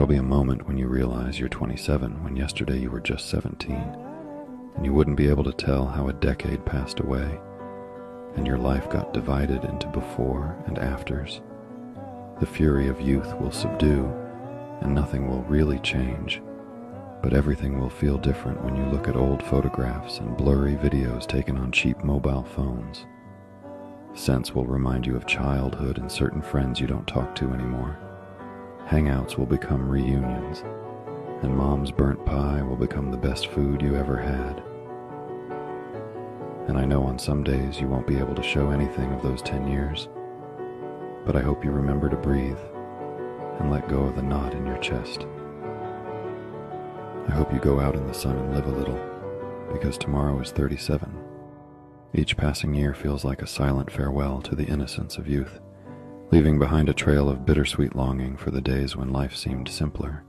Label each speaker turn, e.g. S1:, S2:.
S1: be a moment when you realize you're 27 when yesterday you were just 17, and you wouldn't be able to tell how a decade passed away, and your life got divided into before and afters. The fury of youth will subdue, and nothing will really change, but everything will feel different when you look at old photographs and blurry videos taken on cheap mobile phones. Scents will remind you of childhood and certain friends you don't talk to anymore. Hangouts will become reunions, and mom's burnt pie will become the best food you ever had. And I know on some days you won't be able to show anything of those 10 years, but I hope you remember to breathe and let go of the knot in your chest. I hope you go out in the sun and live a little, because tomorrow is 37. Each passing year feels like a silent farewell to the innocence of youth, leaving behind a trail of bittersweet longing for the days when life seemed simpler